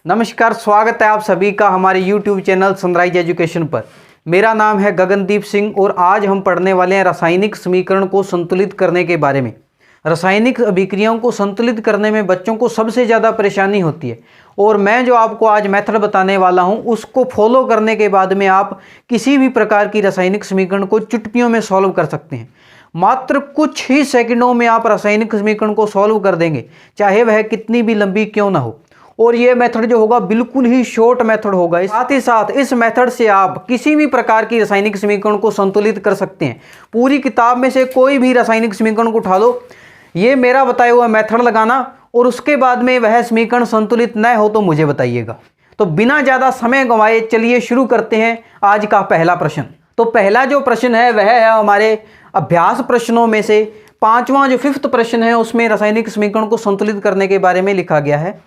नमस्कार, स्वागत है आप सभी का हमारे YouTube चैनल सनराइज एजुकेशन पर। मेरा नाम है गगनदीप सिंह और आज हम पढ़ने वाले हैं रासायनिक समीकरण को संतुलित करने के बारे में। रासायनिक अभिक्रियाओं को संतुलित करने में बच्चों को सबसे ज़्यादा परेशानी होती है और मैं जो आपको आज मेथड बताने वाला हूं उसको फॉलो करने के बाद में आप किसी भी प्रकार की रासायनिक समीकरण को चुटकियों में सॉल्व कर सकते हैं। मात्र कुछ ही सेकंडों में आप रासायनिक समीकरण को सॉल्व कर देंगे, चाहे वह कितनी भी लंबी क्यों ना हो। और ये मेथड जो होगा बिल्कुल ही शॉर्ट मेथड होगा। साथ ही साथ इस मेथड से आप किसी भी प्रकार की रासायनिक समीकरण को संतुलित कर सकते हैं। पूरी किताब में से कोई भी रासायनिक समीकरण को उठा लो, ये मेरा बताया हुआ मेथड लगाना और उसके बाद में वह समीकरण संतुलित न हो तो मुझे बताइएगा। तो बिना ज़्यादा समय गंवाए चलिए शुरू करते हैं आज का पहला प्रश्न। तो पहला जो प्रश्न है वह है हमारे अभ्यास प्रश्नों में से पांचवा जो 5th प्रश्न है, उसमें रासायनिक समीकरण को संतुलित करने के बारे में लिखा गया है।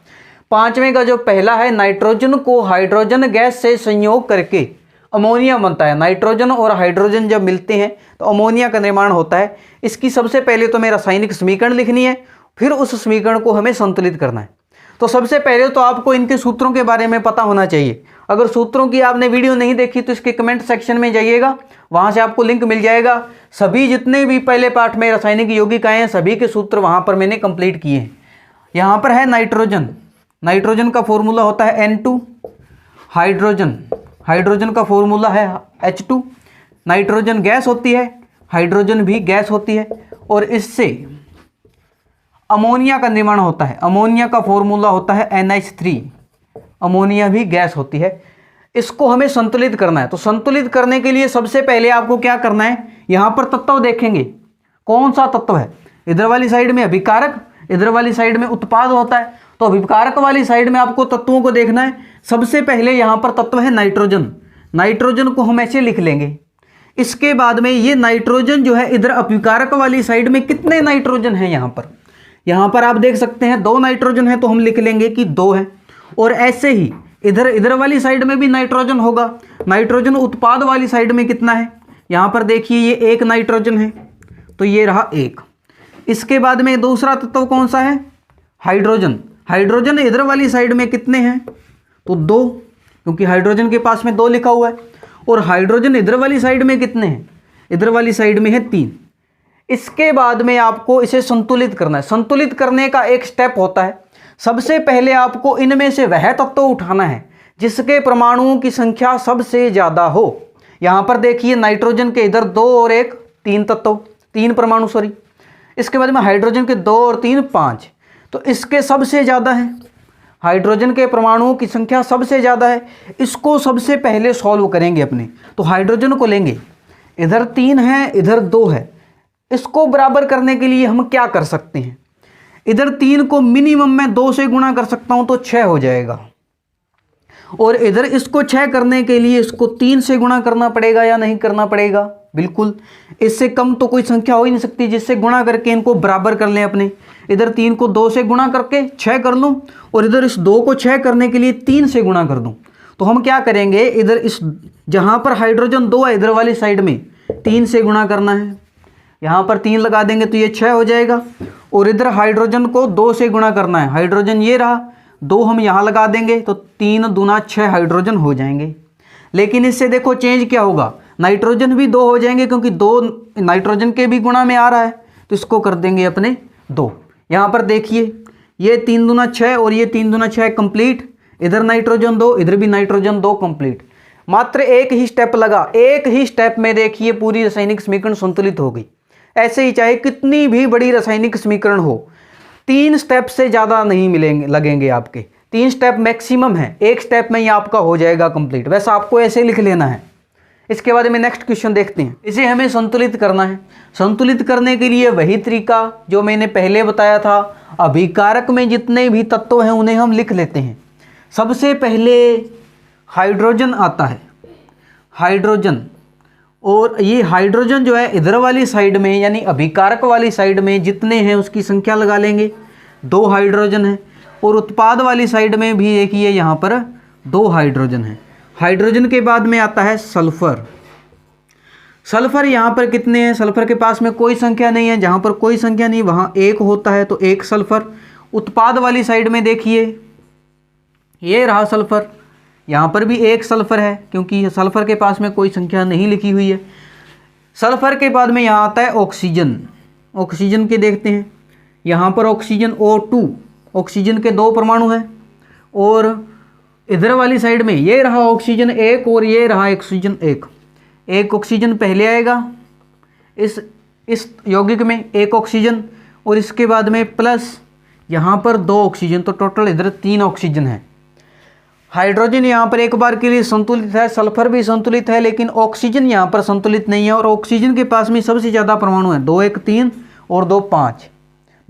पांचवें का जो पहला है, नाइट्रोजन को हाइड्रोजन गैस से संयोग करके अमोनिया बनता है। नाइट्रोजन और हाइड्रोजन जब मिलते हैं तो अमोनिया का निर्माण होता है। इसकी सबसे पहले तो हमें रासायनिक समीकरण लिखनी है, फिर उस समीकरण को हमें संतुलित करना है। तो सबसे पहले तो आपको इनके सूत्रों के बारे में पता होना चाहिए। अगर सूत्रों की आपने वीडियो नहीं देखी तो इसके कमेंट सेक्शन में जाइएगा, वहां से आपको लिंक मिल जाएगा। सभी जितने भी पहले पार्ट में रासायनिक यौगिकाएं हैं सभी के सूत्र वहां पर मैंने कंप्लीट किए हैं। यहाँ पर है नाइट्रोजन। नाइट्रोजन का फॉर्मूला होता है N2। हाइड्रोजन का फॉर्मूला है H2। नाइट्रोजन गैस होती है, हाइड्रोजन भी गैस होती है और इससे अमोनिया का निर्माण होता है। अमोनिया का फॉर्मूला होता है NH3। अमोनिया भी गैस होती है। इसको हमें संतुलित करना है। तो संतुलित करने के लिए सबसे पहले आपको क्या करना है, यहाँ पर तत्व देखेंगे कौन सा तत्व है। इधर वाली साइड में अभिकारक, इधर वाली साइड में उत्पाद होता है। तो अभिकारक वाली साइड में आपको तत्वों को देखना है। सबसे पहले यहाँ पर तत्व है नाइट्रोजन। नाइट्रोजन को हम ऐसे लिख लेंगे। इसके बाद में ये नाइट्रोजन जो है, इधर अभिकारक वाली साइड में कितने नाइट्रोजन हैं यहाँ पर आप देख सकते हैं 2 नाइट्रोजन है, तो हम लिख लेंगे कि 2 है। और ऐसे ही इधर वाली साइड में भी नाइट्रोजन होगा। नाइट्रोजन उत्पाद वाली साइड में कितना है, यहाँ पर देखिए ये 1 नाइट्रोजन है, तो ये रहा 1। इसके बाद में दूसरा तत्व कौन सा है, हाइड्रोजन। हाइड्रोजन इधर वाली साइड में कितने हैं, तो 2, क्योंकि हाइड्रोजन के पास में 2 लिखा हुआ है। और हाइड्रोजन इधर वाली साइड में कितने हैं, इधर वाली साइड में है 3। इसके बाद में आपको इसे संतुलित करना है। संतुलित करने का एक स्टेप होता है, सबसे पहले आपको इनमें से वह तत्व उठाना है जिसके परमाणुओं की संख्या सबसे ज़्यादा हो। यहाँ पर देखिए नाइट्रोजन के इधर 2 और 1, 3 तत्व, 3 परमाणु सॉरी। इसके बाद में हाइड्रोजन के 2 और 3, 5। तो इसके सबसे ज़्यादा है, हाइड्रोजन के परमाणुओं की संख्या सबसे ज़्यादा है। इसको सबसे पहले सॉल्व करेंगे अपने। तो हाइड्रोजन को लेंगे, इधर 3 है, इधर 2 है। इसको बराबर करने के लिए हम क्या कर सकते हैं, इधर 3 को मिनिमम मैं 2 से गुणा कर सकता हूं तो 6 हो जाएगा। और इधर इसको 6 करने के लिए इसको 3 से गुणा करना पड़ेगा या नहीं करना पड़ेगा, बिल्कुल। इससे कम तो कोई संख्या हो ही नहीं सकती जिससे गुणा करके इनको बराबर कर लें अपने। इधर 3 को 2 से गुणा करके 6 कर लूँ और इधर इस 2 को 6 करने के लिए 3 से गुणा कर दूँ। तो हम क्या करेंगे, इधर इस जहाँ पर हाइड्रोजन 2 है इधर वाली साइड में 3 से गुणा करना है। यहाँ पर 3 लगा देंगे तो ये 6 हो जाएगा। और इधर हाइड्रोजन को 2 से गुणा करना है। हाइड्रोजन ये रहा, 2 हम यहाँ लगा देंगे तो 3 दूना 6 हाइड्रोजन हो जाएंगे। लेकिन इससे देखो चेंज क्या होगा, नाइट्रोजन भी 2 हो जाएंगे क्योंकि 2 नाइट्रोजन के भी गुणा में आ रहा है। तो इसको कर देंगे अपने 2। यहाँ पर देखिए ये 3 दूना 6 और ये 3 दूना 6 कंप्लीट। इधर नाइट्रोजन 2, इधर भी नाइट्रोजन 2 कंप्लीट। मात्र एक ही स्टेप लगा, एक ही स्टेप में देखिए पूरी रासायनिक समीकरण संतुलित हो गई। ऐसे ही चाहे कितनी भी बड़ी रासायनिक समीकरण हो, 3 स्टेप से ज़्यादा नहीं लगेंगे आपके। 3 स्टेप मैक्सिमम है, एक स्टेप में ही आपका हो जाएगा कंप्लीट। वैसे आपको ऐसे लिख लेना है। इसके बाद में नेक्स्ट क्वेश्चन देखते हैं। इसे हमें संतुलित करना है। संतुलित करने के लिए वही तरीका जो मैंने पहले बताया था, अभिकारक में जितने भी तत्व हैं उन्हें हम लिख लेते हैं। सबसे पहले हाइड्रोजन आता है, हाइड्रोजन। और ये हाइड्रोजन जो है इधर वाली साइड में यानी अभिकारक वाली साइड में जितने हैं उसकी संख्या लगा लेंगे, 2 हाइड्रोजन है। और उत्पाद वाली साइड में भी देखिए यहाँ पर 2 हाइड्रोजन है। हाइड्रोजन के बाद में आता है सल्फर। सल्फर यहाँ पर कितने हैं, सल्फर के पास में कोई संख्या नहीं है। जहाँ पर कोई संख्या नहीं वहाँ 1 होता है तो 1 सल्फर। उत्पाद वाली साइड में देखिए ये रहा सल्फर, यहाँ पर भी एक सल्फर है क्योंकि सल्फर के पास में कोई संख्या नहीं लिखी हुई है। सल्फर के बाद में यहाँ आता है ऑक्सीजन। ऑक्सीजन के देखते हैं, यहाँ पर ऑक्सीजन O2, ऑक्सीजन के 2 परमाणु हैं, और इधर वाली साइड में ये रहा ऑक्सीजन 1 और ये रहा ऑक्सीजन 1। एक ऑक्सीजन पहले आएगा इस यौगिक में, एक ऑक्सीजन, और इसके बाद में प्लस यहाँ पर 2 ऑक्सीजन, तो टोटल इधर 3 ऑक्सीजन है। हाइड्रोजन यहाँ पर एक बार के लिए संतुलित है, सल्फर भी संतुलित है, लेकिन ऑक्सीजन यहाँ पर संतुलित नहीं है, और ऑक्सीजन के पास में सबसे ज़्यादा परमाणु है, 2 1 3 और 2 5,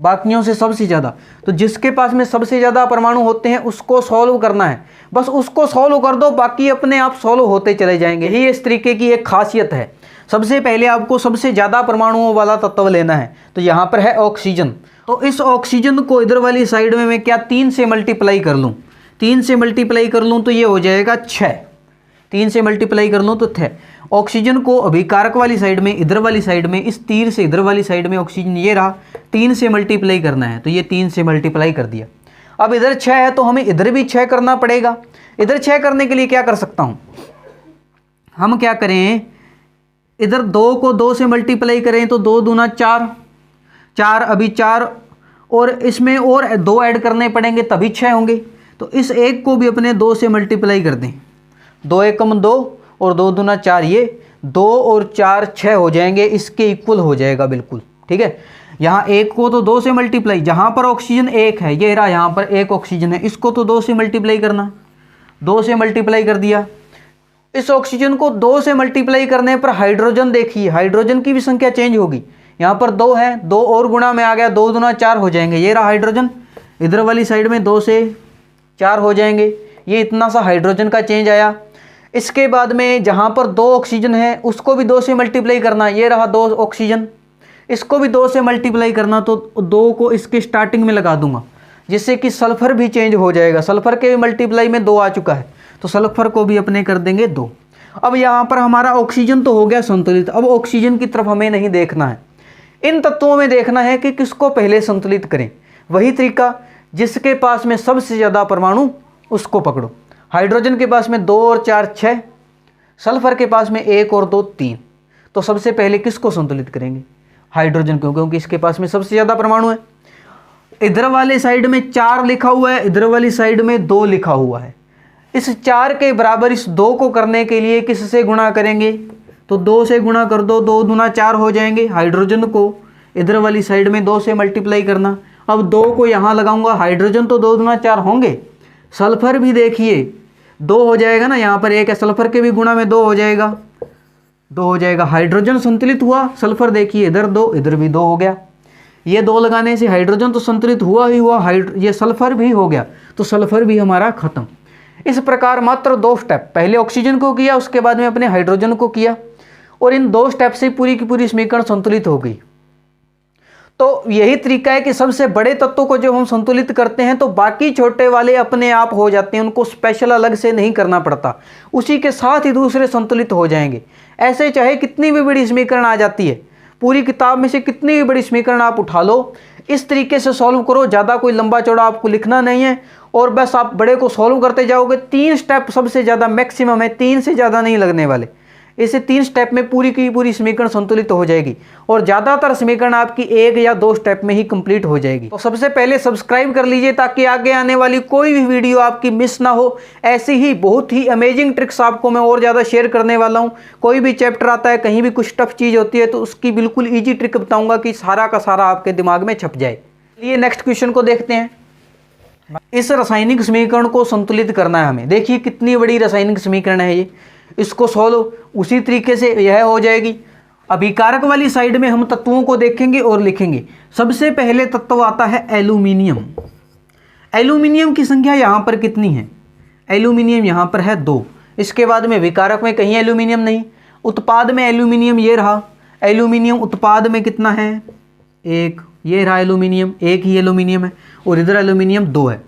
बाकियों से सबसे ज़्यादा। तो जिसके पास में सबसे ज़्यादा परमाणु होते हैं उसको सॉल्व करना है, बस उसको सॉल्व कर दो, बाकी अपने आप सॉल्व होते चले जाएंगे। यही इस तरीके की एक खासियत है। सबसे पहले आपको सबसे ज़्यादा परमाणुओं वाला तत्व लेना है, तो यहाँ पर है ऑक्सीजन। तो इस ऑक्सीजन को इधर वाली साइड में मैं क्या 3 से मल्टीप्लाई कर लूँ, 3 से मल्टीप्लाई कर लूँ तो ये हो जाएगा 6, 3 से मल्टीप्लाई कर लूँ तो 6। ऑक्सीजन को अभिकारक वाली साइड में, इधर वाली साइड में, इस तीर से इधर वाली साइड में ऑक्सीजन ये रहा, 3 से मल्टीप्लाई करना है, तो ये 3 से मल्टीप्लाई कर दिया। अब इधर 6 है तो हमें इधर भी 6 करना पड़ेगा। इधर 6 करने के लिए क्या कर सकता हूँ, हम क्या करें, इधर 2 को 2 से मल्टीप्लाई करें तो 2 दूना 4, 4 अभी 4, और इसमें और 2 ऐड करने पड़ेंगे तभी 6 होंगे। तो इस 1 को भी अपने 2 से मल्टीप्लाई कर दें, 2 एकम 2 और 2 दूना 4, ये 2 और 4 6 हो जाएंगे, इसके इक्वल हो जाएगा बिल्कुल, ठीक है। यहाँ 1 को तो 2 से मल्टीप्लाई, जहाँ पर ऑक्सीजन 1 है, ये रहा यहाँ पर 1 ऑक्सीजन है, इसको तो 2 से मल्टीप्लाई करना, 2 से मल्टीप्लाई कर दिया। इस ऑक्सीजन को 2 से मल्टीप्लाई करने पर हाइड्रोजन देखिए, हाइड्रोजन की भी संख्या चेंज होगी। यहाँ पर 2 है, 2 और गुणा में आ गया, 2 दूना 4 हो जाएंगे, ये रहा हाइड्रोजन। इधर वाली साइड में 2 से 4 हो जाएंगे, ये इतना सा हाइड्रोजन का चेंज आया। इसके बाद में जहाँ पर 2 ऑक्सीजन है उसको भी 2 से मल्टीप्लाई करना, ये रहा 2 ऑक्सीजन, इसको भी 2 से मल्टीप्लाई करना, तो 2 को इसके स्टार्टिंग में लगा दूंगा, जिससे कि सल्फर भी चेंज हो जाएगा। सल्फर के मल्टीप्लाई में 2 आ चुका है, तो सल्फर को भी अपने कर देंगे 2। अब यहाँ पर हमारा ऑक्सीजन तो हो गया संतुलित। अब ऑक्सीजन की तरफ हमें नहीं देखना है, इन तत्वों में देखना है कि किसको पहले संतुलित करें। वही तरीका, जिसके पास में सबसे ज़्यादा परमाणु उसको पकड़ो। हाइड्रोजन के पास में 2 और 4 6, सल्फर के पास में 1 और 2 3, तो सबसे पहले किसको संतुलित करेंगे, हाइड्रोजन को, क्योंकि इसके पास में सबसे ज़्यादा परमाणु है। इधर वाले साइड में 4 लिखा हुआ है, इधर वाली साइड में 2 लिखा हुआ है। इस 4 के बराबर इस 2 को करने के लिए किससे गुणा करेंगे, तो 2 से गुणा कर दो, 2 दूना 4 हो जाएंगे। हाइड्रोजन को इधर वाली साइड में 2 से मल्टीप्लाई करना, अब 2 को यहाँ लगाऊंगा, हाइड्रोजन तो 2 दूना 4 होंगे, सल्फर भी देखिए 2 हो जाएगा ना, यहाँ पर 1 है, सल्फर के भी गुणा में 2 हो जाएगा, 2 हो जाएगा। हाइड्रोजन संतुलित हुआ, सल्फर देखिए इधर 2 इधर भी 2 हो गया। ये 2 लगाने से हाइड्रोजन तो संतुलित हुआ ही हुआ, ये सल्फर भी हो गया, तो सल्फर भी हमारा खत्म। इस प्रकार मात्र 2 स्टेप, पहले ऑक्सीजन को किया, उसके बाद में अपने हाइड्रोजन को किया, और इन 2 स्टेप से पूरी की पूरी समीकरण संतुलित हो गई। तो यही तरीका है कि सबसे बड़े तत्वों को जब हम संतुलित करते हैं तो बाकी छोटे वाले अपने आप हो जाते हैं, उनको स्पेशल अलग से नहीं करना पड़ता, उसी के साथ ही दूसरे संतुलित हो जाएंगे। ऐसे चाहे कितनी भी बड़ी समीकरण आ जाती है, पूरी किताब में से कितनी भी बड़ी समीकरण आप उठा लो, इस तरीके से सॉल्व करो, ज़्यादा कोई लंबा चौड़ा आपको लिखना नहीं है, और बस आप बड़े को सॉल्व करते जाओगे। 3 स्टेप सबसे ज़्यादा मैक्सिमम है, 3 से ज़्यादा नहीं लगने वाले। इसे 3 स्टेप में पूरी की पूरी समीकरण संतुलित हो जाएगी, और ज़्यादातर समीकरण आपकी 1 या 2 स्टेप में ही कंप्लीट हो जाएगी। तो सबसे पहले सब्सक्राइब कर लीजिए ताकि आगे आने वाली कोई भी वीडियो आपकी मिस ना हो। ऐसी ही बहुत ही अमेजिंग ट्रिक्स आपको मैं और ज़्यादा शेयर करने वाला हूँ। कोई भी चैप्टर आता है, कहीं भी कुछ टफ चीज़ होती है, तो उसकी बिल्कुल ईजी ट्रिक बताऊँगा कि सारा का सारा आपके दिमाग में छप जाए। चलिए नेक्स्ट क्वेश्चन को देखते हैं। इस रासायनिक समीकरण को संतुलित करना है हमें। देखिए कितनी बड़ी रासायनिक समीकरण है ये, इसको सॉल्व उसी तरीके से यह हो जाएगी। अभिकारक वाली साइड में हम तत्वों को देखेंगे और लिखेंगे। सबसे पहले तत्व आता है एल्यूमिनियम। एल्यूमिनियम की संख्या यहाँ पर कितनी है, एल्यूमिनियम यहाँ पर है 2। इसके बाद में विकारक में कहीं एल्यूमिनियम नहीं, उत्पाद में एल्यूमिनियम ये रहा, एल्यूमिनियम उत्पाद में कितना है 1, ये रहा एल्यूमिनियम, 1 ही एल्यूमिनियम है, और इधर एल्यूमिनियम 2 है।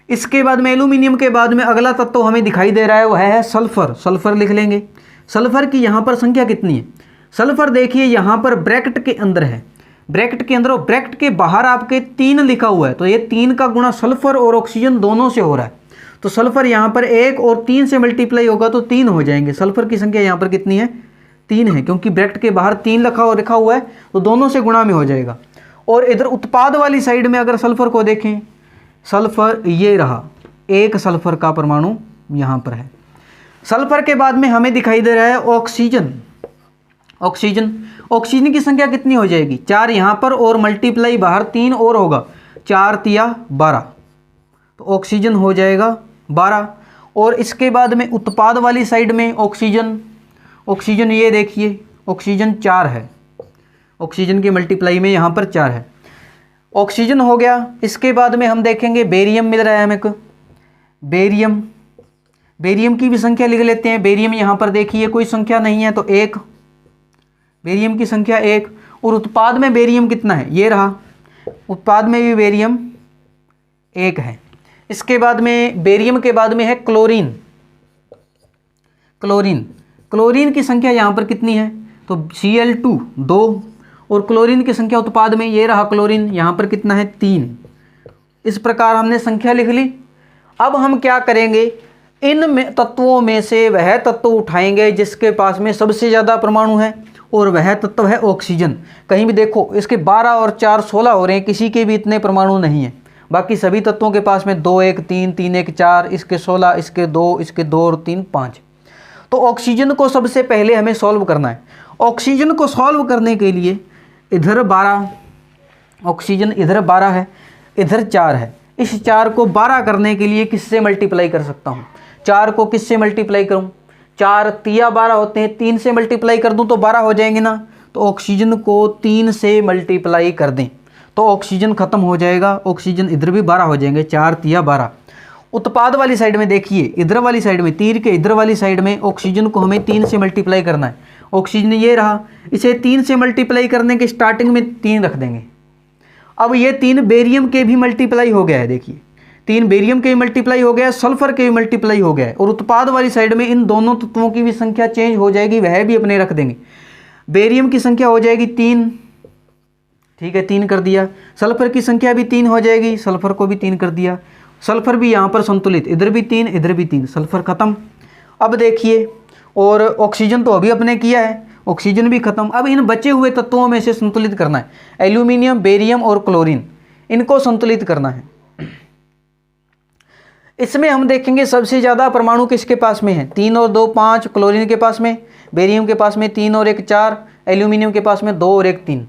इसके बाद में एल्यूमिनियम के बाद में अगला तत्व हमें दिखाई दे रहा है, वह है सल्फर। सल्फर लिख लेंगे। सल्फर की यहाँ पर संख्या कितनी है, सल्फर देखिए यहाँ पर ब्रैकेट के अंदर है, ब्रैकेट के अंदर और ब्रैकेट के बाहर आपके 3 लिखा हुआ है, तो ये 3 का गुणा सल्फर और ऑक्सीजन दोनों से हो रहा है, तो सल्फर यहाँ पर 1 और 3 से मल्टीप्लाई होगा तो 3 हो जाएंगे। सल्फर की संख्या यहाँ पर कितनी है? 3 है, क्योंकि ब्रैकेट के बाहर 3 लिखा हुआ है तो दोनों से गुणा में हो जाएगा। और इधर उत्पाद वाली साइड में अगर सल्फर को देखें, सल्फर ये रहा, 1 सल्फर का परमाणु यहाँ पर है। सल्फर के बाद में हमें दिखाई दे रहा है ऑक्सीजन। ऑक्सीजन की संख्या कितनी हो जाएगी? 4 यहाँ पर और मल्टीप्लाई बाहर 3 और होगा, 4 तिया 12, तो ऑक्सीजन हो जाएगा 12। और इसके बाद में उत्पाद वाली साइड में ऑक्सीजन ये देखिए, ऑक्सीजन 4 है, ऑक्सीजन की मल्टीप्लाई में यहाँ पर 4 है, ऑक्सीजन हो गया। इसके बाद में हम देखेंगे बेरियम मिल रहा है हमें को, बेरियम की भी संख्या लिख लेते हैं। बेरियम यहाँ पर देखिए कोई संख्या नहीं है तो 1, बेरियम की संख्या 1। और उत्पाद में बेरियम कितना है? ये रहा, उत्पाद में भी बेरियम 1 है। इसके बाद में बेरियम के बाद में है क्लोरीन की संख्या यहाँ पर कितनी है? तो Cl2 2, और क्लोरीन की संख्या उत्पाद में ये रहा क्लोरीन, यहाँ पर कितना है? 3। इस प्रकार हमने संख्या लिख ली। अब हम क्या करेंगे, इन तत्वों में से वह तत्व उठाएंगे जिसके पास में सबसे ज़्यादा परमाणु है, और वह तत्व है ऑक्सीजन। कहीं भी देखो इसके 12 और 4 16 हो रहे हैं, किसी के भी इतने परमाणु नहीं है। बाकी सभी तत्वों के पास में 2 1 3 3 1 4, इसके 16, इसके 2, इसके 2 और 3 5। तो ऑक्सीजन को सबसे पहले हमें सॉल्व करना है। ऑक्सीजन को सॉल्व करने के लिए इधर 12, ऑक्सीजन इधर 12 है, इधर 4 है। इस 4 को 12 करने के लिए किससे मल्टीप्लाई कर सकता हूँ? 4 को किससे मल्टीप्लाई करूँ? 4 तिया 12 होते हैं, 3 से मल्टीप्लाई कर दूँ तो 12 हो जाएंगे ना। तो ऑक्सीजन को 3 से मल्टीप्लाई कर दें तो ऑक्सीजन खत्म हो जाएगा, ऑक्सीजन इधर भी 12 हो जाएंगे, 4 तिया 12। उत्पाद वाली साइड में देखिए, इधर वाली साइड में, तीर के इधर वाली साइड में ऑक्सीजन को हमें 3 से मल्टीप्लाई करना है। ऑक्सीजन ये रहा, इसे 3 से मल्टीप्लाई करने के स्टार्टिंग में 3 रख देंगे। अब ये 3 बेरियम के भी मल्टीप्लाई हो गया है, देखिए 3 बेरियम के भी मल्टीप्लाई हो गया, सल्फर के भी मल्टीप्लाई हो गया है। और उत्पाद वाली साइड में इन दोनों तत्वों की भी संख्या चेंज हो जाएगी, वह भी अपने रख देंगे। बेरियम की संख्या हो जाएगी 3, ठीक है 3 कर दिया। सल्फर की संख्या भी 3 हो जाएगी, सल्फर को भी 3 कर दिया। सल्फर भी यहाँ पर संतुलित, इधर भी 3 इधर भी 3, सल्फर खत्म। अब देखिए, और ऑक्सीजन तो अभी अपने किया है, ऑक्सीजन भी खत्म। अब इन बचे हुए तत्वों में से संतुलित करना है, एल्यूमिनियम, बेरियम और क्लोरीन, इनको संतुलित करना है। इसमें हम देखेंगे सबसे ज़्यादा परमाणु किसके पास में है? 3 और 2 5, क्लोरीन के पास में, बेरियम के पास में 3 और 1 4, एल्यूमिनियम के पास में 2 और 1 3।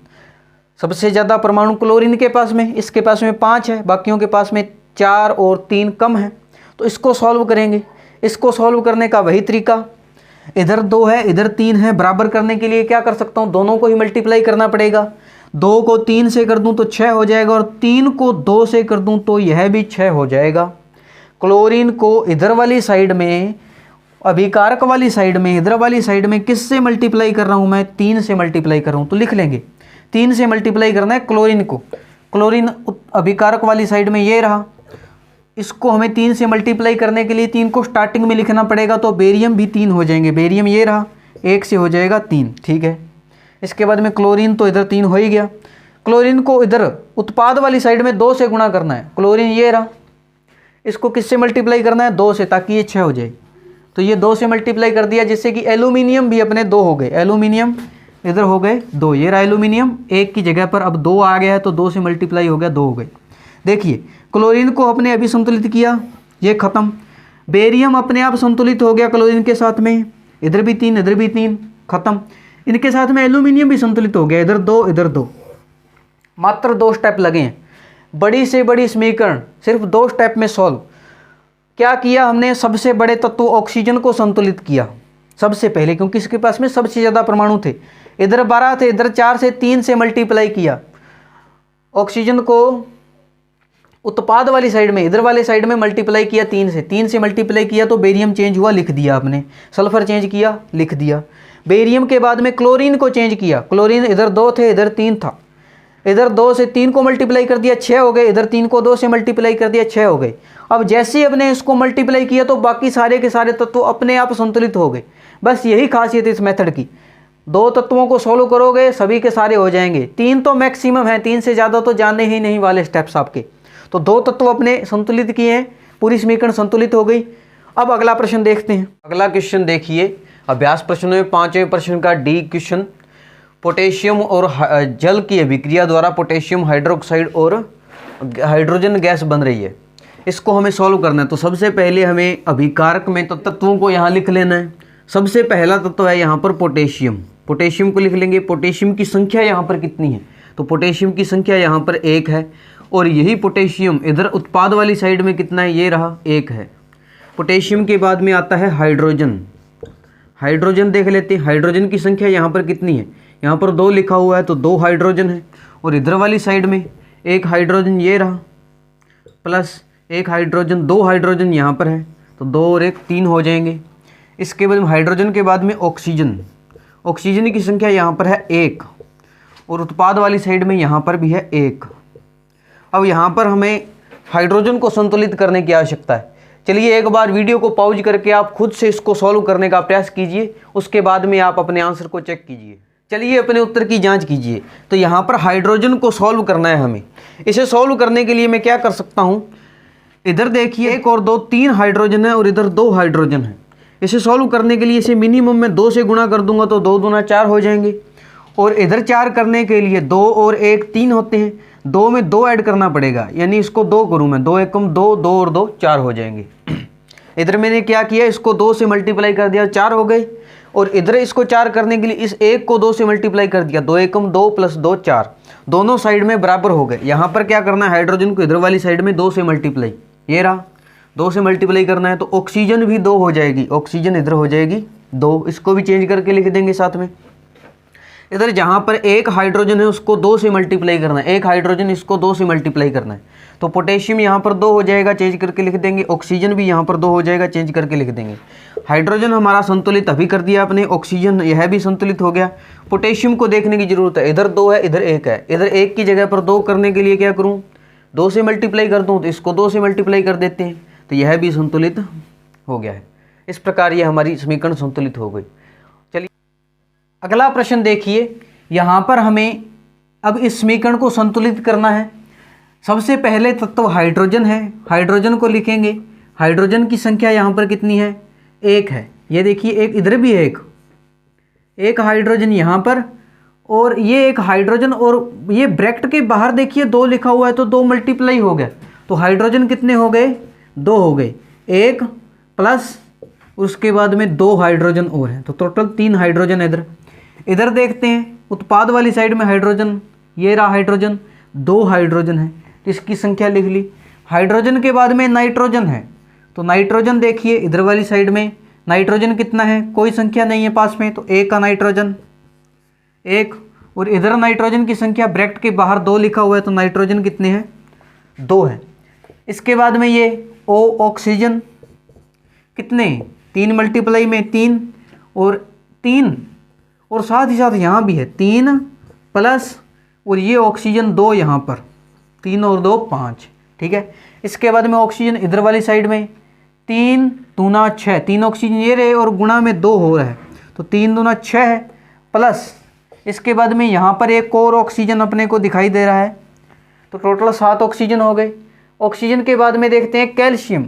सबसे ज़्यादा परमाणु क्लोरीन के पास में, इसके पास में 5 है, बाकियों के पास में 4 और 3 कम है। तो इसको सॉल्व करेंगे। इसको सॉल्व करने का वही तरीका, इधर 2 है इधर 3 है, बराबर करने के लिए क्या कर सकता हूँ? दोनों को ही मल्टीप्लाई करना पड़ेगा। 2 को 3 से कर दूँ तो 6 हो जाएगा, और 3 को 2 से कर दूँ तो यह भी 6 हो जाएगा। क्लोरीन को इधर वाली साइड में, अभिकारक वाली साइड में, इधर वाली साइड में किससे मल्टीप्लाई कर रहा हूँ मैं? 3 से मल्टीप्लाई कर रहा हूँ। तो लिख लेंगे 3 से मल्टीप्लाई करना है क्लोरीन को। क्लोरीन अभिकारक वाली साइड में ये रहा, इसको हमें 3 से मल्टीप्लाई करने के लिए 3 को स्टार्टिंग में लिखना पड़ेगा। तो बेरियम भी 3 हो जाएंगे, बेरियम ये रहा, 1 से हो जाएगा 3, ठीक है। इसके बाद में क्लोरीन तो इधर 3 हो ही गया। क्लोरीन को इधर उत्पाद वाली साइड में 2 से गुणा करना है। क्लोरीन ये रहा, इसको किससे मल्टीप्लाई करना है? 2 से, ताकि ये 6 हो जाए। तो ये 2 से मल्टीप्लाई कर दिया, जिससे कि एल्यूमिनियम भी अपने 2 हो गए। एल्यूमिनियम इधर हो गए 2, ये रहा एल्यूमिनियम, 1 की जगह पर अब 2 आ गया है तो 2 से मल्टीप्लाई हो गया, 2 हो गए। देखिए क्लोरीन को अपने अभी संतुलित किया, ये खत्म। बेरियम अपने आप संतुलित हो गया क्लोरीन के साथ में, इधर भी 3 इधर भी 3, खत्म। इनके साथ में एल्यूमिनियम भी संतुलित हो गया, इधर 2 इधर 2। मात्र 2 स्टेप लगे हैं। बड़ी से बड़ी समीकरण सिर्फ 2 स्टेप में सॉल्व। क्या किया हमने? सबसे बड़े तत्व ऑक्सीजन को संतुलित किया सबसे पहले, क्योंकि इसके पास में सबसे ज़्यादा परमाणु थे। इधर 12 थे, इधर 4 से 3 से मल्टीप्लाई किया। ऑक्सीजन को उत्पाद वाली साइड में, इधर वाले साइड में मल्टीप्लाई किया 3 से मल्टीप्लाई किया तो बेरियम चेंज हुआ, लिख दिया आपने। सल्फर चेंज किया, लिख दिया। बेरियम के बाद में क्लोरीन को चेंज किया। क्लोरीन इधर 2 थे इधर 3 था, इधर 2 से 3 को मल्टीप्लाई कर दिया 6 हो गए, इधर 3 को 2 से मल्टीप्लाई कर दिया 6 हो गए। अब जैसे ही अपने इसको मल्टीप्लाई किया तो बाकी सारे के सारे तत्व अपने आप संतुलित हो गए। बस यही खासियत है इस मेथड की। 2 तत्वों को सोल्व करोगे सभी के सारे हो जाएंगे। 3 तो मैक्सिमम है, 3 से ज़्यादा तो जाने ही नहीं वाले स्टेप्स आपके। तो 2 तत्व अपने संतुलित किए हैं, पूरी समीकरण संतुलित हो गई। अब अगला प्रश्न देखते हैं। अगला क्वेश्चन देखिए, अभ्यास प्रश्न में 5वें प्रश्न का डी क्वेश्चन, पोटेशियम और जल की अभिक्रिया द्वारा पोटेशियम हाइड्रोक्साइड और हाइड्रोजन गैस बन रही है। इसको हमें सॉल्व करना है। तो सबसे पहले हमें अभिकारक में तो तत्वों को यहाँ लिख लेना है। सबसे पहला तत्व है यहाँ पर पोटेशियम। पोटेशियम को लिख लेंगे। पोटेशियम की संख्या यहाँ पर कितनी है? तो पोटेशियम की संख्या यहाँ पर 1 है और यही पोटेशियम इधर उत्पाद वाली साइड में कितना है? ये रहा 1 है। पोटेशियम के बाद में आता है हाइड्रोजन। हाइड्रोजन देख लेते हैं। हाइड्रोजन की संख्या यहाँ पर कितनी है? यहाँ पर 2 लिखा हुआ है तो 2 हाइड्रोजन है और इधर वाली साइड में 1 हाइड्रोजन ये रहा, प्लस 1 हाइड्रोजन, 2 हाइड्रोजन यहाँ पर है तो 2 और 1 3 हो जाएंगे। इसके बाद हाइड्रोजन के बाद में ऑक्सीजन। ऑक्सीजन की संख्या यहाँ पर है 1 और उत्पाद वाली साइड में यहाँ पर भी है 1। अब यहाँ पर हमें हाइड्रोजन को संतुलित करने की आवश्यकता है। चलिए एक बार वीडियो को पॉज करके आप खुद से इसको सॉल्व करने का प्रयास कीजिए, उसके बाद में आप अपने आंसर को चेक कीजिए। चलिए अपने उत्तर की जांच कीजिए। तो यहाँ पर हाइड्रोजन को सॉल्व करना है हमें। इसे सॉल्व करने के लिए मैं क्या कर सकता हूँ? इधर देखिए 1 और 2 3 हाइड्रोजन है और इधर 2 हाइड्रोजन है। इसे सॉल्व करने के लिए इसे मिनिमम में 2 से गुणा कर दूंगा तो 2 दूना 4 हो जाएंगे और इधर 4 करने के लिए 2 और 1 3 होते हैं। 2 में 2 ऐड करना पड़ेगा, यानी इसको 2 करूँ मैं, 2 एकम 2, 2 और 2 4 हो जाएंगे। इधर मैंने क्या किया, इसको 2 से मल्टीप्लाई कर दिया, 4 हो गए। और इधर इसको 4 करने के लिए इस 1 को 2 से मल्टीप्लाई कर दिया, 2 एकम 2 प्लस 2 4, दोनों साइड में बराबर हो गए। यहाँ पर क्या करना है, हाइड्रोजन को इधर वाली साइड में 2 से मल्टीप्लाई, ये रहा 2 से मल्टीप्लाई करना है तो ऑक्सीजन भी 2 हो जाएगी। ऑक्सीजन इधर हो जाएगी 2, इसको भी चेंज करके लिख देंगे साथ में। इधर जहाँ पर 1 हाइड्रोजन है उसको 2 से मल्टीप्लाई करना है, 1 हाइड्रोजन इसको 2 से मल्टीप्लाई करना है तो पोटेशियम यहाँ पर 2 हो जाएगा, चेंज करके लिख देंगे। ऑक्सीजन भी यहाँ पर 2 हो जाएगा, चेंज करके लिख देंगे। हाइड्रोजन हमारा संतुलित अभी कर दिया आपने, ऑक्सीजन यह भी संतुलित हो गया। पोटेशियम को देखने की जरूरत है, इधर 2 है इधर 1 है। इधर 1 की जगह पर 2 करने के लिए क्या करूँ, 2 से मल्टीप्लाई कर दूँ तो इसको 2 से मल्टीप्लाई कर देते हैं तो यह भी संतुलित हो गया है। इस प्रकार यह हमारी समीकरण संतुलित हो गई। चलिए अगला प्रश्न देखिए। यहाँ पर हमें अब इस समीकरण को संतुलित करना है। सबसे पहले तत्व हाइड्रोजन है, हाइड्रोजन को लिखेंगे। हाइड्रोजन की संख्या यहाँ पर कितनी है, 1 है। ये देखिए 1 इधर भी है, एक हाइड्रोजन यहाँ पर और ये 1 हाइड्रोजन, और ये ब्रैकेट के बाहर देखिए 2 लिखा हुआ है तो 2 मल्टीप्लाई हो गया तो हाइड्रोजन कितने हो गए, 2 हो गए। 1 प्लस उसके बाद में 2 हाइड्रोजन और हैं तो टोटल 3 हाइड्रोजन। इधर देखते हैं उत्पाद वाली साइड में हाइड्रोजन, ये रहा हाइड्रोजन, 2 हाइड्रोजन है तो इसकी संख्या लिख ली। हाइड्रोजन के बाद में नाइट्रोजन है तो नाइट्रोजन देखिए इधर वाली साइड में नाइट्रोजन कितना है, कोई संख्या नहीं है पास में तो 1 का नाइट्रोजन 1, और इधर नाइट्रोजन की संख्या ब्रैकेट के बाहर 2 लिखा हुआ है तो नाइट्रोजन कितने हैं, 2 है। इसके बाद में ये O ऑक्सीजन कितने, 3 मल्टीप्लाई में 3 और 3 और साथ ही साथ यहाँ भी है 3 प्लस और ये ऑक्सीजन 2 यहाँ पर 3 और 2 5, ठीक है। इसके बाद में ऑक्सीजन इधर वाली साइड में 3 दूना 6, 3 ऑक्सीजन ये रहे और गुणा में 2 हो रहा है तो 3 दूना 6 है, प्लस इसके बाद में यहाँ पर एक और ऑक्सीजन अपने को दिखाई दे रहा है तो टोटल 7 ऑक्सीजन हो गए। ऑक्सीजन के बाद में देखते हैं कैल्शियम।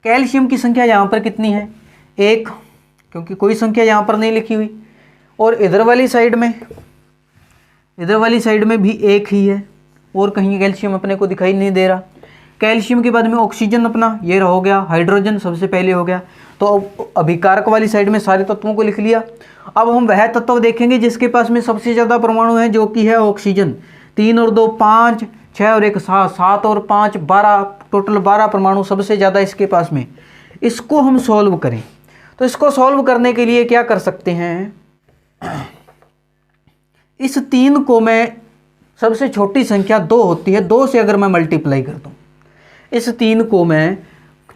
कैल्शियम की संख्या यहाँ पर कितनी है, 1, क्योंकि कोई संख्या यहाँ पर नहीं लिखी हुई। और इधर वाली साइड में भी 1 ही है और कहीं कैल्शियम अपने को दिखाई नहीं दे रहा। कैल्शियम के बाद में ऑक्सीजन अपना ये हो गया, हाइड्रोजन सबसे पहले हो गया तो अब अभिकारक वाली साइड में सारे तत्वों को लिख लिया। अब हम वह तत्व देखेंगे जिसके पास में सबसे ज़्यादा परमाणु है जो कि है ऑक्सीजन। 3 और 2 5, 6 और 1 7, 7 और 5 12, टोटल 12 परमाणु सबसे ज़्यादा इसके पास में। इसको हम सॉल्व करें तो इसको सॉल्व करने के लिए क्या कर सकते हैं, इस 3 को मैं, सबसे छोटी संख्या 2 होती है, 2 से अगर मैं मल्टीप्लाई कर दूं, इस 3 को मैं,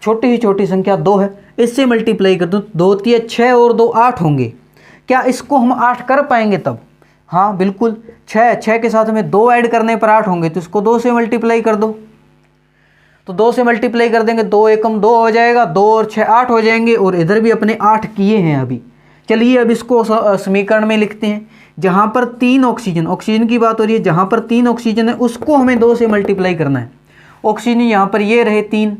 छोटी संख्या 2 है, इससे मल्टीप्लाई कर दूं, 2 होती है 6 और 2 8 होंगे। क्या इसको हम 8 कर पाएंगे तब, हाँ बिल्कुल, 6 के साथ में 2 ऐड करने पर 8 होंगे तो इसको 2 से मल्टीप्लाई कर दो तो 2 से मल्टीप्लाई कर देंगे, 2 एकम 2 हो जाएगा, 2 और 6 8 हो जाएंगे और इधर भी अपने 8 किए हैं अभी। चलिए अब इसको समीकरण में लिखते हैं। जहाँ पर 3 ऑक्सीजन की बात हो रही है, जहाँ पर 3 ऑक्सीजन है उसको हमें 2 से मल्टीप्लाई करना है ऑक्सीजन यहाँ पर ये रहे 3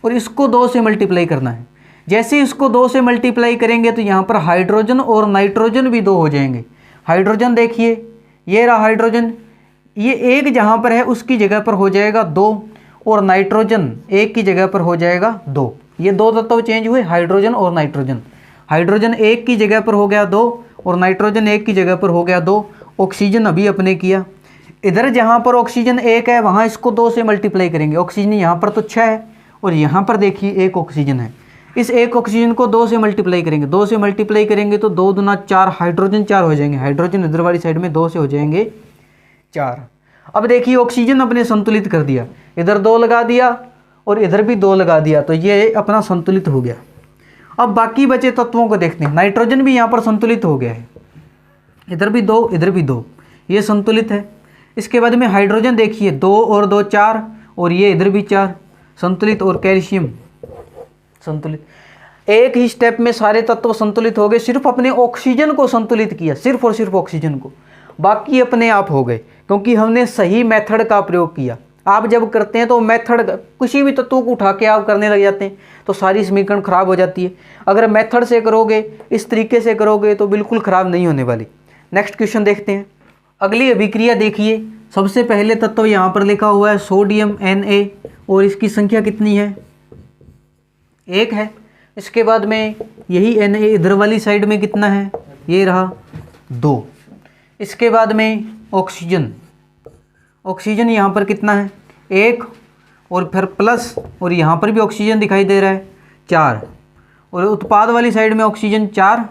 और इसको 2 से मल्टीप्लाई करना है। जैसे इसको 2 से मल्टीप्लाई करेंगे तो यहाँ पर हाइड्रोजन और नाइट्रोजन भी 2 हो जाएंगे। हाइड्रोजन देखिए ये रहा हाइड्रोजन, ये 1 जहाँ पर है उसकी जगह पर हो जाएगा 2 और नाइट्रोजन 1 की जगह पर हो जाएगा 2। ये 2 तत्व चेंज हुए, हाइड्रोजन और नाइट्रोजन। हाइड्रोजन 1 की जगह पर हो गया 2 और नाइट्रोजन 1 की जगह पर हो गया 2। ऑक्सीजन अभी अपने किया, इधर जहाँ पर ऑक्सीजन 1 है वहाँ इसको 2 से मल्टीप्लाई करेंगे। ऑक्सीजन यहाँ पर तो 6 है और यहाँ पर देखिए 1 ऑक्सीजन है, इस 1 ऑक्सीजन को 2 से मल्टीप्लाई करेंगे। 2 से मल्टीप्लाई करेंगे तो 2 दूना 4, हाइड्रोजन 4 हो जाएंगे। हाइड्रोजन इधर वाली साइड में 2 से हो जाएंगे 4। अब देखिए ऑक्सीजन अपने संतुलित कर दिया, इधर 2 लगा दिया और इधर भी 2 लगा दिया, तो ये अपना संतुलित हो गया। अब बाकी बचे तत्वों को देखते हैं। नाइट्रोजन भी यहाँ पर संतुलित हो गया है, इधर भी 2 इधर भी 2, ये संतुलित है। इसके बाद में हाइड्रोजन देखिए 2 और 2 4 और ये इधर भी 4, संतुलित। और कैल्शियम संतुलित। एक ही स्टेप में सारे तत्व संतुलित हो गए, सिर्फ अपने ऑक्सीजन को संतुलित किया, सिर्फ और सिर्फ ऑक्सीजन को, बाकी अपने आप हो गए क्योंकि हमने सही मेथड का प्रयोग किया। आप जब करते हैं तो मेथड, किसी भी तत्व को उठा के आप करने लग जाते हैं तो सारी समीकरण खराब हो जाती है। अगर मेथड से करोगे, इस तरीके से करोगे तो बिल्कुल खराब नहीं होने वाली। नेक्स्ट क्वेश्चन देखते हैं। अगली अभिक्रिया देखिए, सबसे पहले तत्व यहाँ पर लिखा हुआ है सोडियम Na और इसकी संख्या कितनी है? 1 है। इसके बाद में यही Na इधर वाली साइड में कितना है? ये रहा 2। इसके बाद में ऑक्सीजन यहाँ पर कितना है? 1 और फिर प्लस, और यहाँ पर भी ऑक्सीजन दिखाई दे रहा है 4, और उत्पाद वाली साइड में ऑक्सीजन 4,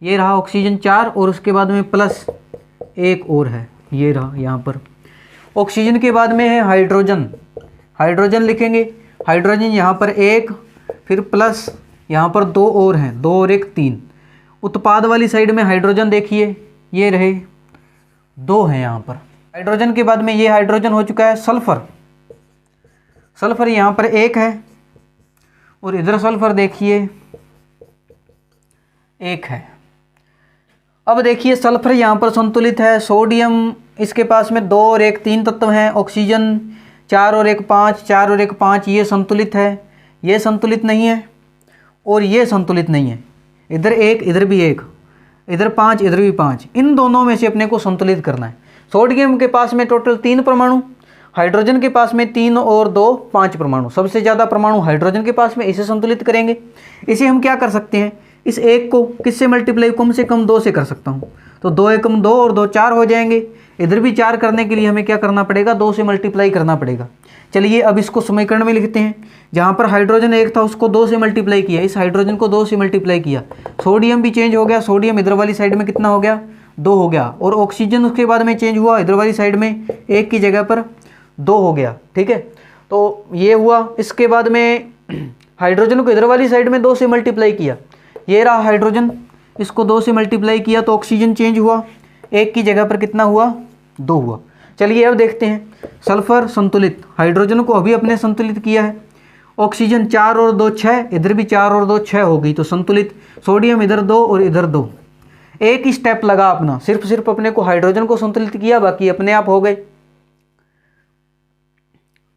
ये रहा ऑक्सीजन 4 और उसके बाद में प्लस 1 और है, ये रहा यहाँ पर। ऑक्सीजन के बाद में है हाइड्रोजन लिखेंगे। हाइड्रोजन यहाँ पर 1 फिर प्लस यहाँ पर 2 और हैं, 2 और 1 3। उत्पाद वाली साइड में हाइड्रोजन देखिए ये रहे 2 हैं यहाँ पर। हाइड्रोजन के बाद में ये हाइड्रोजन हो चुका है सल्फर यहाँ पर 1 है और इधर सल्फर देखिए 1 है। अब देखिए सल्फर यहाँ पर संतुलित है। सोडियम इसके पास में 2 और 1 3 तत्व हैं। ऑक्सीजन 4 और 1 5, 4 और 1 5, ये संतुलित है, ये संतुलित नहीं है और ये संतुलित नहीं है। इधर 1 इधर भी 1, इधर 5 इधर भी 5, इन दोनों में से अपने को संतुलित करना है। सोडियम के पास में टोटल 3 परमाणु, हाइड्रोजन के पास में 3 और 2 5 परमाणु, सबसे ज़्यादा परमाणु हाइड्रोजन के पास में, इसे संतुलित करेंगे। इसे हम क्या कर सकते हैं, इस 1 को किससे मल्टीप्लाई, कम से कम 2 से कर सकता हूँ, तो 2 एकम 2 और 2 4 हो जाएंगे। इधर भी 4 करने के लिए हमें क्या करना पड़ेगा, 2 से मल्टीप्लाई करना पड़ेगा। चलिए अब इसको समीकरण में लिखते हैं। जहाँ पर हाइड्रोजन 1 था उसको 2 से मल्टीप्लाई किया, इस हाइड्रोजन को 2 से मल्टीप्लाई किया। सोडियम भी चेंज हो गया, सोडियम इधर वाली साइड में कितना हो गया, 2 हो गया। और ऑक्सीजन उसके बाद में चेंज हुआ, इधर वाली साइड में 1 की जगह पर 2 हो गया। ठीक है, तो ये हुआ। इसके बाद में हाइड्रोजन को इधर वाली साइड में 2 से मल्टीप्लाई किया, ये रहा हाइड्रोजन, इसको 2 से मल्टीप्लाई किया तो ऑक्सीजन चेंज हुआ, 1 की जगह पर कितना हुआ, 2 हुआ। चलिए अब देखते हैं। सल्फर संतुलित, हाइड्रोजन को अभी अपने संतुलित किया है। ऑक्सीजन 4 और 2 6, इधर भी 4 और 2 6 हो गई तो संतुलित। सोडियम इधर 2 और इधर 2, एक ही स्टेप लगा अपना, सिर्फ अपने को हाइड्रोजन को संतुलित किया, बाकी अपने आप हो गए।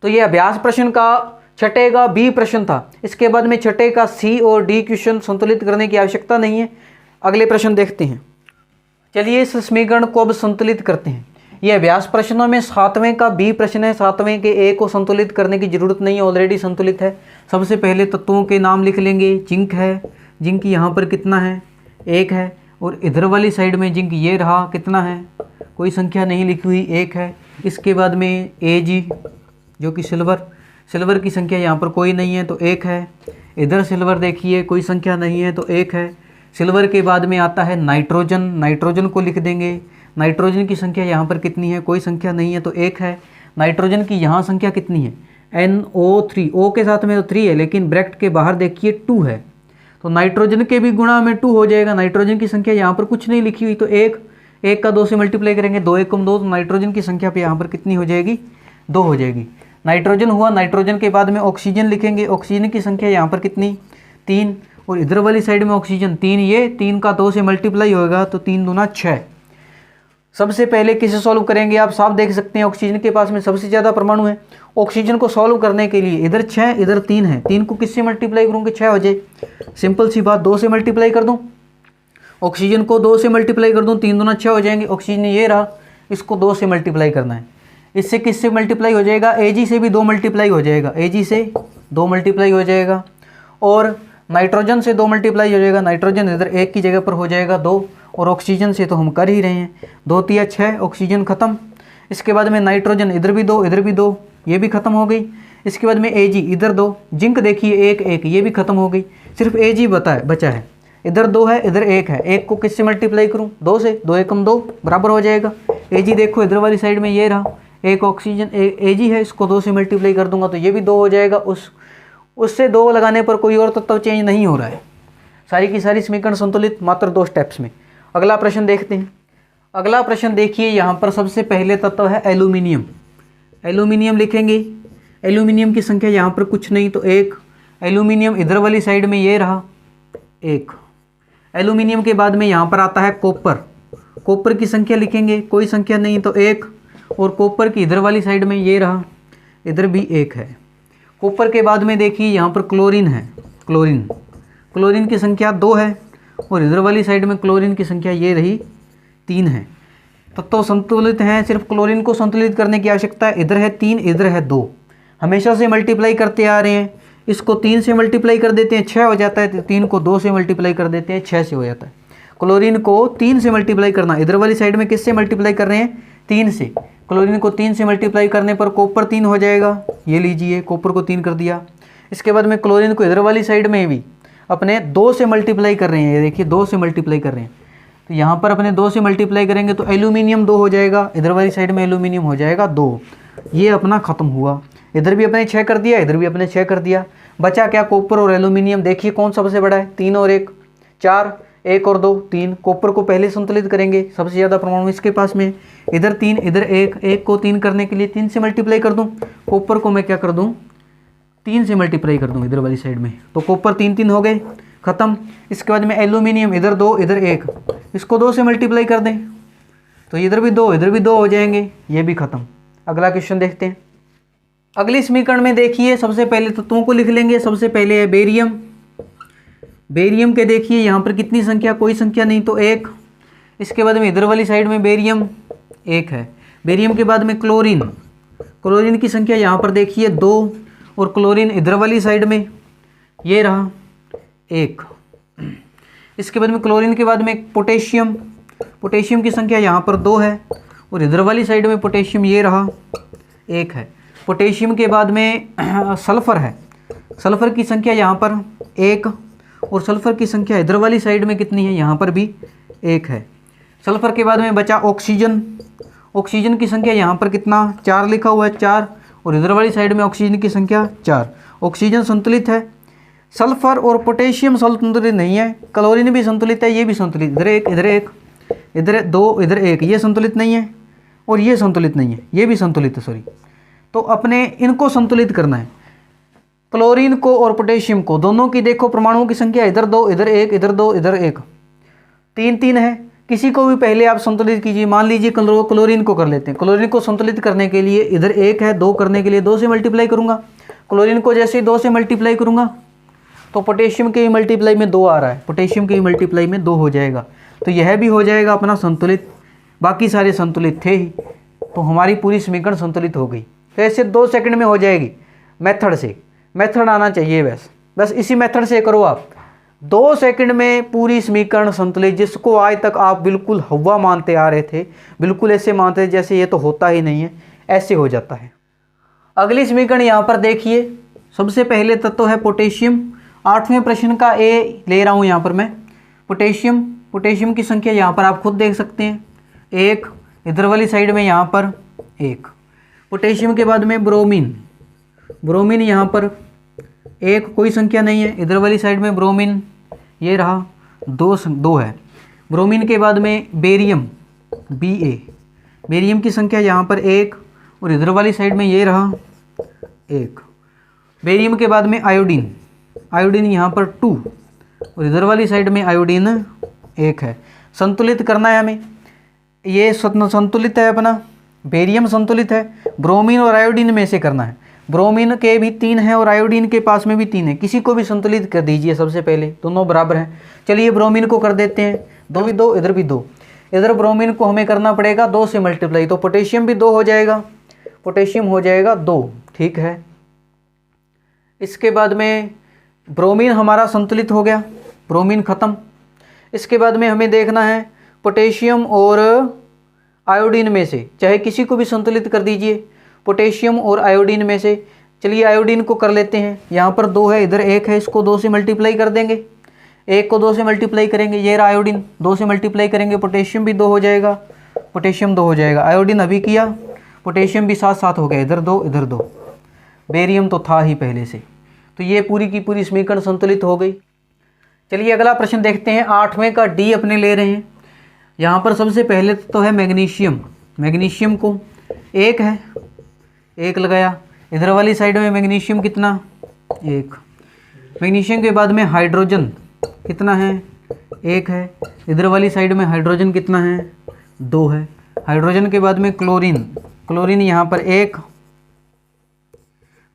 तो ये अभ्यास प्रश्न का छठे का बी प्रश्न था। इसके बाद में छठे का सी और डी क्वेश्चन संतुलित करने की आवश्यकता नहीं है। अगले प्रश्न देखते हैं। चलिए इस समीकरण को अब संतुलित करते हैं। ये अभ्यास प्रश्नों में 7वें का बी प्रश्न है। 7वें के ए को संतुलित करने की जरूरत नहीं है, ऑलरेडी संतुलित है। सबसे पहले तत्वों के नाम लिख लेंगे। जिंक है, जिंक यहाँ पर कितना है, 1 है। और इधर वाली साइड में जिंक ये रहा, कितना है, कोई संख्या नहीं लिखी हुई, 1 है। इसके बाद में Ag जो कि सिल्वर की संख्या यहाँ पर कोई नहीं है तो 1 है। इधर सिल्वर देखिए कोई संख्या नहीं है तो 1 है। सिल्वर के बाद में आता है नाइट्रोजन, नाइट्रोजन को लिख देंगे। नाइट्रोजन की संख्या यहाँ पर कितनी है, कोई संख्या नहीं है तो 1 है। नाइट्रोजन की यहाँ संख्या कितनी है, NO3, O के साथ में तो 3 है लेकिन ब्रैकेट के बाहर देखिए 2 है, तो नाइट्रोजन के भी गुणा में 2 हो जाएगा। नाइट्रोजन की संख्या यहाँ पर कुछ नहीं लिखी हुई तो 1 का 2 से मल्टीप्लाई करेंगे, 2 एकम 2, तो नाइट्रोजन की संख्या पे यहाँ पर कितनी हो जाएगी, 2 हो जाएगी। नाइट्रोजन हुआ। नाइट्रोजन के बाद में ऑक्सीजन लिखेंगे। ऑक्सीजन की संख्या यहाँ पर कितनी, 3, और इधर वाली साइड में ऑक्सीजन 3, ये 3 का 2 से मल्टीप्लाई होगा तो 3 दूना 6। सबसे पहले किसे सॉल्व करेंगे, आप साफ देख सकते हैं ऑक्सीजन के पास में सबसे ज़्यादा परमाणु है। ऑक्सीजन को सॉल्व करने के लिए इधर 6 इधर 3 है, 3 को किससे मल्टीप्लाई करूँगी 6 हो जाए। सिंपल सी बात, 2 से मल्टीप्लाई कर दूँ, ऑक्सीजन को 2 से मल्टीप्लाई कर दूँ, 3 दूना 6 हो जाएंगे। ऑक्सीजन ये रहा, इसको 2 से मल्टीप्लाई करना है। इससे किससे मल्टीप्लाई हो जाएगा, Ag से भी 2 मल्टीप्लाई हो जाएगा, Ag से 2 मल्टीप्लाई हो जाएगा। और नाइट्रोजन से 2 मल्टीप्लाई हो जाएगा, नाइट्रोजन इधर 1 की जगह पर हो जाएगा 2। और ऑक्सीजन से तो हम कर ही रहे हैं, 2 तिया 6, ऑक्सीजन खत्म। इसके बाद में नाइट्रोजन इधर भी 2 इधर भी 2, ये भी खत्म हो गई। इसके बाद में Ag इधर 2, जिंक देखिए 1 1, ये भी खत्म हो गई। सिर्फ Ag बचा है, इधर 2 है इधर 1 है, 1 को किससे मल्टीप्लाई करूँ 2 से, 2 एकम 2 बराबर हो जाएगा। Ag देखो इधर वाली साइड में ये रहा, एक ऑक्सीजन Ag है, इसको 2 से मल्टीप्लाई कर दूंगा तो ये भी 2 हो जाएगा। उससे 2 लगाने पर कोई और तत्व चेंज नहीं हो रहा है, सारी की सारी समीकरण संतुलित मात्र 2 स्टेप्स में। अगला प्रश्न देखते हैं। अगला प्रश्न देखिए, यहाँ पर सबसे पहले तत्व है एल्यूमिनियम। एल्यूमिनियम लिखेंगे, एल्यूमिनियम की संख्या यहाँ पर कुछ नहीं तो 1। एल्यूमिनियम इधर वाली साइड में ये रहा 1। एल्यूमिनियम के बाद में यहाँ पर आता है कॉपर। कॉपर की संख्या लिखेंगे, कोई संख्या नहीं तो 1। और कॉपर की इधर वाली साइड में ये रहा, इधर भी 1 है। कॉपर के बाद में देखिए यहाँ पर क्लोरीन है, क्लोरीन की संख्या 2 है। और इधर वाली साइड में क्लोरीन की संख्या ये रही 3 है। तो संतुलित हैं, सिर्फ क्लोरीन को संतुलित करने की आवश्यकता है। इधर है 3 इधर है 2, हमेशा से मल्टीप्लाई करते आ रहे हैं। इसको 3 से मल्टीप्लाई कर देते हैं 6 हो जाता है, 3 को 2 से मल्टीप्लाई कर देते हैं 6 से हो जाता है। क्लोरीन को 3 से मल्टीप्लाई करना, इधर वाली साइड में किससे मल्टीप्लाई कर रहे हैं 3 से। क्लोरीन को 3 से मल्टीप्लाई करने पर कॉपर 3 हो जाएगा, ये लीजिए कॉपर को 3 कर दिया। इसके बाद में क्लोरीन को इधर वाली साइड में भी अपने 2 से मल्टीप्लाई कर रहे हैं, ये देखिए 2 से मल्टीप्लाई कर रहे हैं। तो यहाँ पर अपने 2 से मल्टीप्लाई करेंगे तो एल्यूमिनियम 2 हो जाएगा, इधर वाली साइड में एल्यूमिनियम हो जाएगा 2। ये अपना ख़त्म हुआ, इधर भी अपने 6 कर दिया, इधर भी अपने 6 कर दिया। बचा क्या, कॉपर और एल्यूमिनियम। देखिए कौन सबसे बड़ा है, 3 और 1 4, 1 और 2 3। कॉपर को पहले संतुलित करेंगे, सबसे ज़्यादा परमाणु इसके पास में। इधर 3 इधर 1, 1 को 3 करने के लिए 3 से मल्टीप्लाई कर दूँ। कॉपर को मैं क्या कर दूँ 3 से मल्टीप्लाई कर दूँ इधर वाली साइड में, तो कॉपर 3 3 हो गए ख़त्म। इसके बाद में एल्यूमिनियम इधर 2 इधर 1, इसको 2 से मल्टीप्लाई कर दें तो इधर भी 2 इधर भी 2 हो जाएंगे, ये भी ख़त्म। अगला क्वेश्चन देखते हैं। अगली समीकरण में देखिए सबसे पहले तत्वों को लिख लेंगे। सबसे पहले है बेरियम। बेरियम के देखिए यहाँ पर कितनी संख्या, कोई संख्या नहीं तो 1। इसके बाद में इधर वाली साइड में बेरियम 1 है। बेरियम के बाद में क्लोरीन, क्लोरीन की संख्या यहाँ पर देखिए 2। और क्लोरीन इधर वाली साइड में ये रहा 1। इसके बाद में क्लोरीन के बाद में पोटेशियम, पोटेशियम की संख्या यहाँ पर 2 है। और इधर वाली साइड में पोटेशियम ये रहा 1 है। पोटेशियम के बाद में सल्फ़र है, सल्फ़र की संख्या यहाँ पर 1। और सल्फ़र की संख्या इधर वाली साइड में कितनी है, यहाँ पर भी 1 है। सल्फ़र के बाद में बचा ऑक्सीजन। ऑक्सीजन की संख्या यहाँ पर कितना 4 लिखा हुआ है 4। और इधर वाली साइड में ऑक्सीजन की संख्या 4। ऑक्सीजन संतुलित है, सल्फ़र और पोटेशियम संतुलित नहीं है। क्लोरीन भी संतुलित है, ये भी संतुलित, इधर 1 इधर 1 इधर 2 इधर 1, ये संतुलित नहीं है। और ये संतुलित नहीं है, ये भी संतुलित है सॉरी। तो अपने इनको संतुलित करना है, क्लोरीन को और पोटेशियम को, दोनों की देखो परमाणुओं की संख्या इधर 2 इधर 1 इधर 2 इधर 1, 3 3 है। किसी को भी पहले आप संतुलित कीजिए। मान लीजिए क्लोरीन को कर लेते हैं। क्लोरीन को संतुलित करने के लिए इधर 1 है, 2 करने के लिए 2 से मल्टीप्लाई करूँगा। क्लोरीन को जैसे 2 से मल्टीप्लाई करूँगा तो पोटेशियम के मल्टीप्लाई में 2 आ रहा है, पोटेशियम के मल्टीप्लाई में 2 हो जाएगा। तो यह भी हो जाएगा अपना संतुलित, बाकी सारे संतुलित थे ही। तो हमारी पूरी समीकरण संतुलित हो गई। तो ऐसे 2 सेकंड में हो जाएगी मेथड से। मेथड आना चाहिए, बस इसी मेथड से करो आप। 2 सेकंड में पूरी समीकरण संतुलित, जिसको आज तक आप बिल्कुल हवा मानते आ रहे थे, बिल्कुल ऐसे मानते थे जैसे ये तो होता ही नहीं है, ऐसे हो जाता है। अगली समीकरण यहाँ पर देखिए। सबसे पहले तत्व है पोटेशियम। 8वें प्रश्न का ए ले रहा हूँ यहाँ पर मैं। पोटेशियम, पोटेशियम की संख्या यहाँ पर आप खुद देख सकते हैं 1। इधर वाली साइड में यहाँ पर 1। पोटेशियम के बाद में ब्रोमीन, ब्रोमीन यहाँ पर 1, कोई संख्या नहीं है। इधर वाली साइड में ब्रोमीन ये रहा 2 है। ब्रोमीन के बाद में बेरियम Ba, बेरियम की संख्या यहाँ पर 1। और इधर वाली साइड में ये रहा 1। बेरियम के बाद में आयोडीन, आयोडीन यहाँ पर 2। और इधर वाली साइड में आयोडीन 1 है। संतुलित करना है हमें। ये संतुलित है अपना, बेरियम संतुलित है, ब्रोमीन और आयोडीन में से करना है। ब्रोमीन के भी 3 हैं और आयोडीन के पास में भी 3 है, किसी को भी संतुलित कर दीजिए सबसे पहले, दोनों बराबर हैं। चलिए ब्रोमीन को कर देते हैं, 2 भी 2, इधर भी 2। इधर ब्रोमीन को हमें करना पड़ेगा 2 से मल्टीप्लाई, तो पोटेशियम भी 2 हो जाएगा, पोटेशियम हो जाएगा 2, ठीक है। इसके बाद में ब्रोमीन हमारा संतुलित हो गया, ब्रोमीन ख़त्म। इसके बाद में हमें देखना है पोटेशियम और आयोडीन में से, चाहे किसी को भी संतुलित कर दीजिए, पोटेशियम और आयोडीन में से। चलिए आयोडीन को कर लेते हैं, यहाँ पर 2 है, इधर 1 है, इसको 2 से मल्टीप्लाई कर देंगे, 1 को 2 से मल्टीप्लाई करेंगे, ये रहा आयोडीन, 2 से मल्टीप्लाई करेंगे, पोटेशियम भी 2 हो जाएगा, पोटेशियम 2 हो जाएगा। आयोडीन अभी किया, पोटेशियम भी साथ साथ हो गया, इधर 2 इधर 2, बेरियम तो था ही पहले से। तो ये पूरी की पूरी समीकरण संतुलित हो गई। चलिए अगला प्रश्न देखते हैं, 8वें का डी अपने ले रहे हैं। यहाँ पर सबसे पहले तो है मैग्नीशियम, मैग्नीशियम को 1 है, 1 लगाया। इधर वाली साइड में मैग्नीशियम कितना, 1। मैग्नीशियम के बाद में हाइड्रोजन कितना है, 1 है। इधर वाली साइड में हाइड्रोजन कितना है, 2 है। हाइड्रोजन के बाद में क्लोरीन, क्लोरीन यहाँ पर 1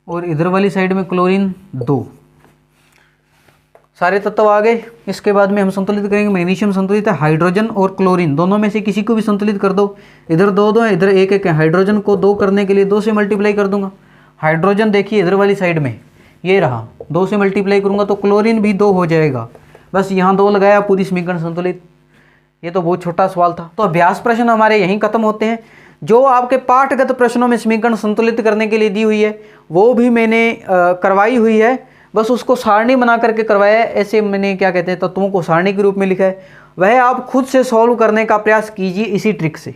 और इधर वाली साइड में क्लोरीन 2। सारे तत्व आ गए। इसके बाद में हम संतुलित करेंगे, मैग्नीशियम संतुलित है, हाइड्रोजन और क्लोरीन दोनों में से किसी को भी संतुलित कर दो। इधर 2 2 है, इधर 1 1 है। हाइड्रोजन को 2 करने के लिए 2 से मल्टीप्लाई कर दूंगा। हाइड्रोजन देखिए इधर वाली साइड में ये रहा, 2 से मल्टीप्लाई करूंगा तो क्लोरीन भी 2 हो जाएगा। बस यहाँ 2 लगाया, पूरी समीकरण संतुलित। ये तो बहुत छोटा सवाल था। तो अभ्यास प्रश्न हमारे यहीं खत्म होते हैं। जो आपके पाठगत प्रश्नों में समीकरण संतुलित करने के लिए दी हुई है वो भी मैंने करवाई हुई है, बस उसको सारणी बना करके करवाया है। ऐसे मैंने क्या कहते हैं तत्वों को सारणी के रूप में लिखा है, वह आप खुद से सॉल्व करने का प्रयास कीजिए इसी ट्रिक से।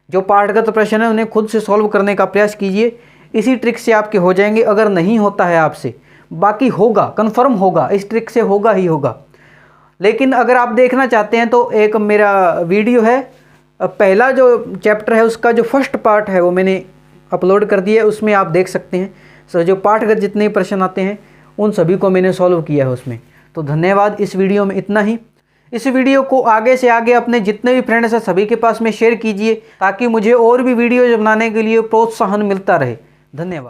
जो पाठगत प्रश्न है उन्हें खुद से सॉल्व करने का प्रयास कीजिए, इसी ट्रिक से आपके हो जाएंगे। अगर नहीं होता है आपसे, बाकी होगा, कन्फर्म होगा, इस ट्रिक से होगा ही होगा। लेकिन अगर आप देखना चाहते हैं तो एक मेरा वीडियो है, पहला जो चैप्टर है उसका जो फर्स्ट पार्ट है वो मैंने अपलोड कर दिया है, उसमें आप देख सकते हैं। सो जो पाठगत जितने प्रश्न आते हैं उन सभी को मैंने सॉल्व किया है उसमें। तो धन्यवाद, इस वीडियो में इतना ही। इस वीडियो को आगे से आगे अपने जितने भी फ्रेंड्स हैं सभी के पास में शेयर कीजिए, ताकि मुझे और भी वीडियो बनाने के लिए प्रोत्साहन मिलता रहे। धन्यवाद।